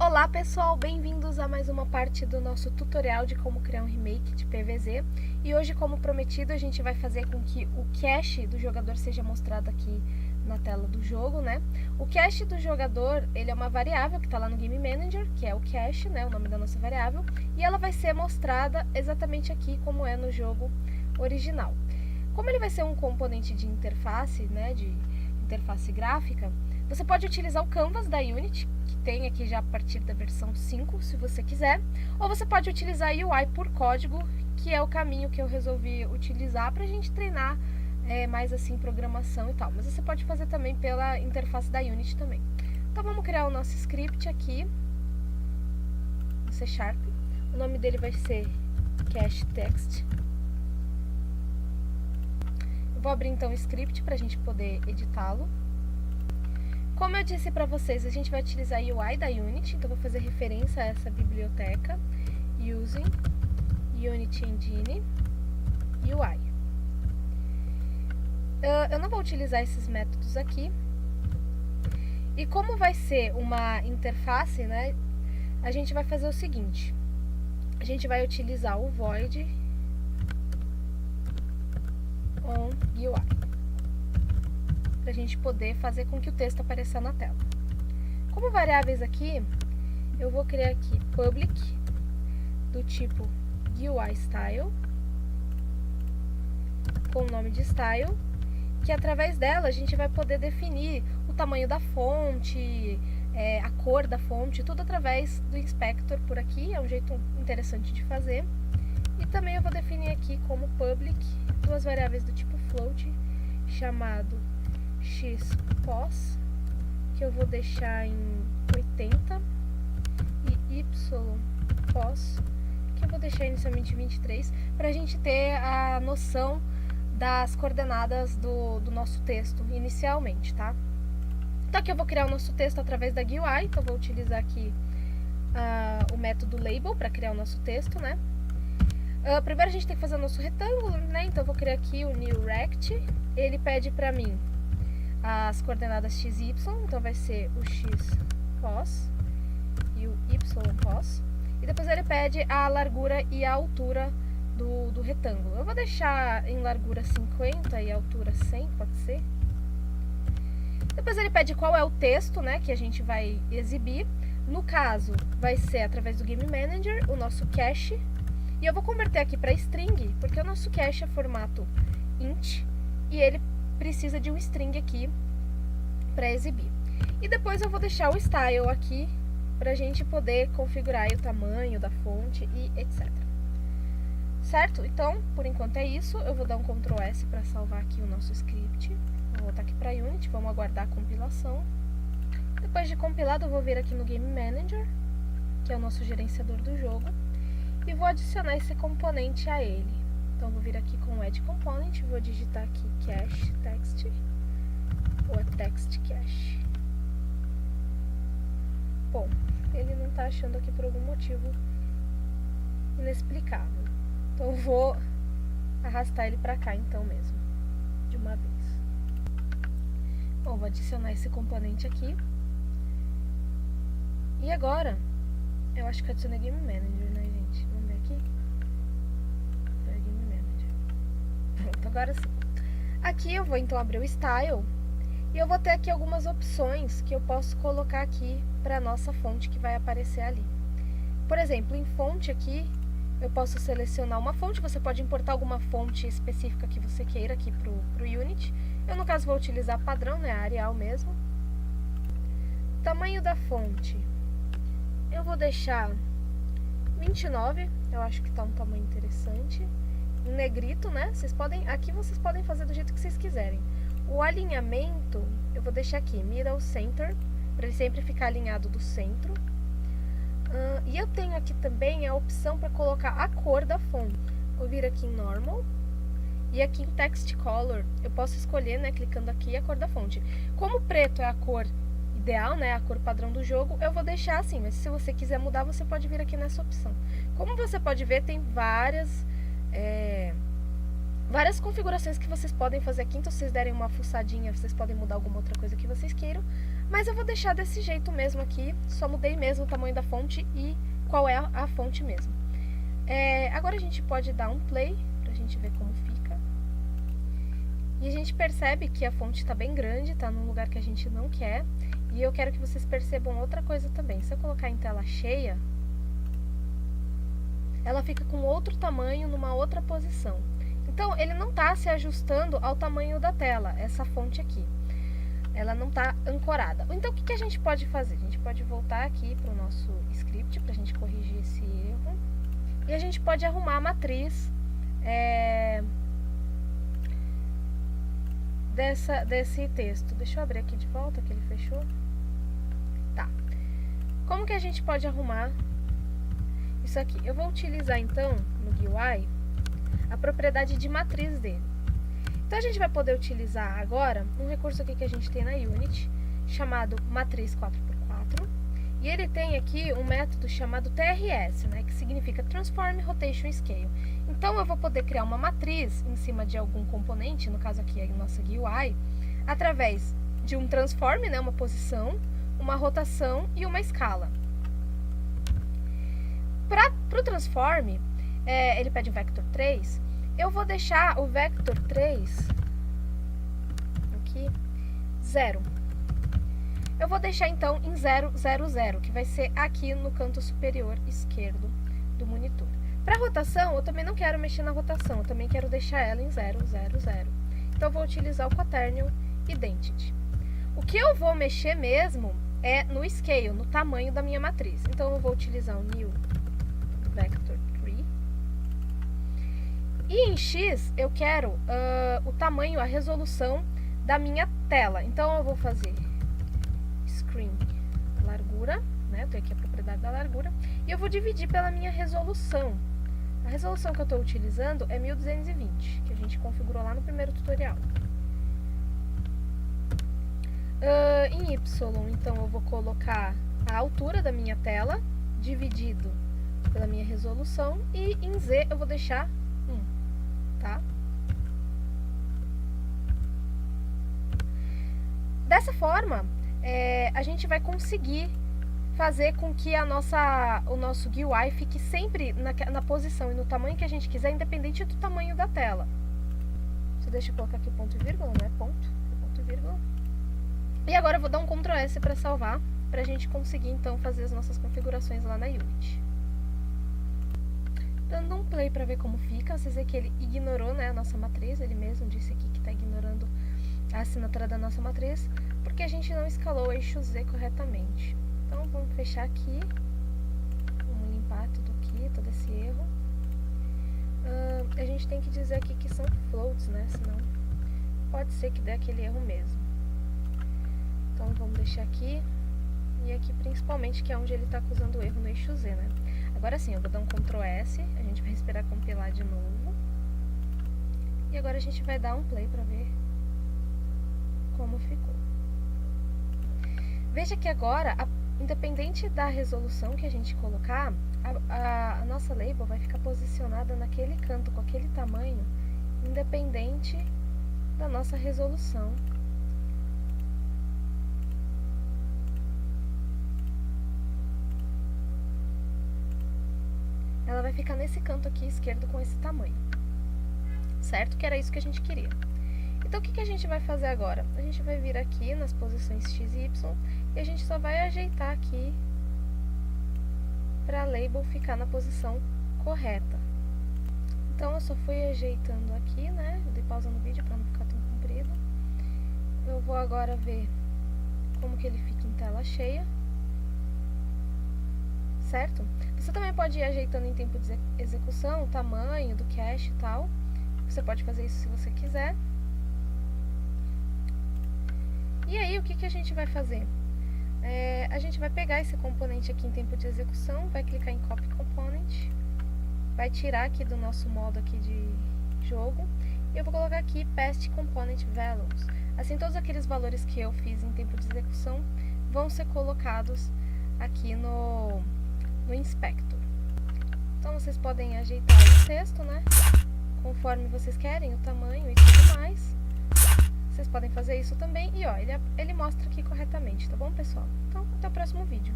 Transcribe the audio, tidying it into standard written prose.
Olá pessoal, bem-vindos a mais uma parte do nosso tutorial de como criar um remake de PvZ. E hoje, como prometido, a gente vai fazer com que o cache do jogador seja mostrado aqui na tela do jogo, né? O cache do jogador, ele é uma variável que está lá no Game Manager, que é o cache, né? O nome da nossa variável. E ela vai ser mostrada exatamente aqui como é no jogo original. Como ele vai ser um componente de interface, né? De interface gráfica, você pode utilizar o Canvas da Unity, que tem aqui já a partir da versão 5, se você quiser, ou você pode utilizar a UI por código, que é o caminho que eu resolvi utilizar para a gente treinar mais assim programação e tal. Mas você pode fazer também pela interface da Unity também. Então vamos criar o nosso script aqui, no C#. O nome dele vai ser cache text. Eu vou abrir então o script para a gente poder editá-lo. Como eu disse para vocês, a gente vai utilizar a UI da Unity, então vou fazer referência a essa biblioteca, using Unity Engine UI. Eu não vou utilizar esses métodos aqui. E como vai ser uma interface, né, a gente vai fazer o seguinte. A gente vai utilizar o void on UI. Para a gente poder fazer com que o texto apareça na tela. Como variáveis aqui, eu vou criar aqui public do tipo GUI_style com o nome de style, que através dela a gente vai poder definir o tamanho da fonte, a cor da fonte, tudo através do inspector por aqui, é um jeito interessante de fazer. E também eu vou definir aqui como public duas variáveis do tipo float, chamado xpos, que eu vou deixar em 80, e ypos, que eu vou deixar inicialmente 23, para a gente ter a noção das coordenadas do nosso texto inicialmente, tá? Então aqui eu vou criar o nosso texto através da GUI, então eu vou utilizar aqui o método label para criar o nosso texto, né? Primeiro a gente tem que fazer o nosso retângulo, né? Então eu vou criar aqui o new rect, ele pede para mim as coordenadas x e y, então vai ser o xpos e o ypos, e depois ele pede a largura e a altura do retângulo. Eu vou deixar em largura 50 e altura 100, pode ser? Depois ele pede qual é o texto, né, que a gente vai exibir. No caso, vai ser através do Game Manager, o nosso cache, e eu vou converter aqui para string, porque o nosso cache é formato int, e ele precisa de um string aqui para exibir. E depois eu vou deixar o style aqui para a gente poder configurar o tamanho da fonte e etc. Certo? Então, por enquanto é isso. Eu vou dar um Ctrl S para salvar aqui o nosso script. Vou voltar aqui para Unity, vamos aguardar a compilação. Depois de compilado, eu vou vir aqui no Game Manager, que é o nosso gerenciador do jogo, e vou adicionar esse componente a ele. Então, vou vir aqui com o Add Component, vou digitar aqui cache text, ou text cache. Bom, ele não está achando aqui por algum motivo inexplicável. Então, eu vou arrastar ele para cá, então mesmo, de uma vez. Bom, vou adicionar esse componente aqui. E agora, eu acho que adicionei Game Manager, né, gente? Vamos ver aqui. Pronto, agora sim. Aqui eu vou então abrir o style e eu vou ter aqui algumas opções que eu posso colocar aqui para a nossa fonte que vai aparecer ali. Por exemplo, em fonte aqui, eu posso selecionar uma fonte, você pode importar alguma fonte específica que você queira aqui pro Unity. Eu, no caso, vou utilizar padrão, né, a Arial mesmo. Tamanho da fonte, eu vou deixar 29, eu acho que tá um tamanho interessante. Em negrito, né? Aqui vocês podem fazer do jeito que vocês quiserem. O alinhamento, eu vou deixar aqui, middle center, para ele sempre ficar alinhado do centro. E eu tenho aqui também a opção para colocar a cor da fonte. Vou vir aqui em normal. E aqui em text color, eu posso escolher, né, clicando aqui, a cor da fonte. Como preto é a cor ideal, né, a cor padrão do jogo, eu vou deixar assim. Mas se você quiser mudar, você pode vir aqui nessa opção. Como você pode ver, tem várias configurações que vocês podem fazer aqui. Então, se vocês derem uma fuçadinha, vocês podem mudar alguma outra coisa que vocês queiram. Mas eu vou deixar desse jeito mesmo aqui, só mudei mesmo o tamanho da fonte e qual é a fonte mesmo. Agora a gente pode dar um play pra gente ver como fica. E a gente percebe que a fonte está bem grande, está num lugar que a gente não quer. E eu quero que vocês percebam outra coisa também. Se eu colocar em tela cheia, ela fica com outro tamanho numa outra posição. Então, ele não está se ajustando ao tamanho da tela, essa fonte aqui. Ela não está ancorada. Então, o que a gente pode fazer? A gente pode voltar aqui para o nosso script, para a gente corrigir esse erro. E a gente pode arrumar a matriz desse texto. Deixa eu abrir aqui de volta, que ele fechou. Tá. Como que a gente pode arrumar isso aqui? Eu vou utilizar, então, no GUI, a propriedade de matriz dele. Então, a gente vai poder utilizar agora um recurso aqui que a gente tem na Unity, chamado matriz 4x4. E ele tem aqui um método chamado TRS, né, que significa Transform Rotation Scale. Então, eu vou poder criar uma matriz em cima de algum componente, no caso aqui a nossa GUI, através de um transform, né, uma posição, uma rotação e uma escala. Para o transform, ele pede um vector 3, eu vou deixar o vector 3 aqui, 0. Eu vou deixar então em 0, 0, 0, que vai ser aqui no canto superior esquerdo do monitor. Para rotação, eu também não quero mexer na rotação, eu também quero deixar ela em 0, 0, 0. Então, eu vou utilizar o Quaternion Identity. O que eu vou mexer mesmo é no scale, no tamanho da minha matriz. Então, eu vou utilizar o New Vector 3. E em X, eu quero o tamanho, a resolução da minha tela. Então, eu vou fazer Screen largura, né? Eu tenho aqui a propriedade da largura. E eu vou dividir pela minha resolução. A resolução que eu estou utilizando é 1220, que a gente configurou lá no primeiro tutorial. Em Y, então, eu vou colocar a altura da minha tela, dividido pela minha resolução, e em Z eu vou deixar 1, tá? Dessa forma, a gente vai conseguir fazer com que o nosso GUI fique sempre na posição e no tamanho que a gente quiser, independente do tamanho da tela. Só deixa eu colocar aqui ponto e vírgula, né? Ponto e vírgula. E agora eu vou dar um Ctrl S para salvar, para a gente conseguir então fazer as nossas configurações lá na Unity. Dando um play para ver como fica, vocês veem que ele ignorou, né, a nossa matriz, ele mesmo disse aqui que está ignorando a assinatura da nossa matriz, porque a gente não escalou o eixo Z corretamente. Então, vamos fechar aqui, vamos limpar tudo aqui, todo esse erro. A gente tem que dizer aqui que são floats, né, senão pode ser que dê aquele erro mesmo. Então, vamos deixar aqui, e aqui principalmente, que é onde ele está acusando o erro no eixo Z, né. Agora sim, eu vou dar um Ctrl S, a gente vai esperar compilar de novo. E agora a gente vai dar um play para ver como ficou. Veja que agora, independente da resolução que a gente colocar, a nossa label vai ficar posicionada naquele canto, com aquele tamanho, independente da nossa resolução. Ela vai ficar nesse canto aqui esquerdo com esse tamanho, certo? Que era isso que a gente queria. Então, o que a gente vai fazer agora? A gente vai vir aqui nas posições X e Y e a gente só vai ajeitar aqui para a label ficar na posição correta. Então, eu só fui ajeitando aqui, né? Eu dei pausa no vídeo para não ficar tão comprido. Eu vou agora ver como que ele fica em tela cheia. Certo? Você também pode ir ajeitando em tempo de execução, o tamanho do cache e tal. Você pode fazer isso se você quiser. E aí, o que a gente vai fazer? A gente vai pegar esse componente aqui em tempo de execução, vai clicar em Copy Component, vai tirar aqui do nosso modo aqui de jogo, e eu vou colocar aqui Past Component Values. Assim, todos aqueles valores que eu fiz em tempo de execução vão ser colocados aqui no Inspector. Então, vocês podem ajeitar o texto, né? Conforme vocês querem, o tamanho e tudo mais. vocês podem fazer isso também. E ó, ele mostra aqui corretamente, tá bom, pessoal? Então, até o próximo vídeo.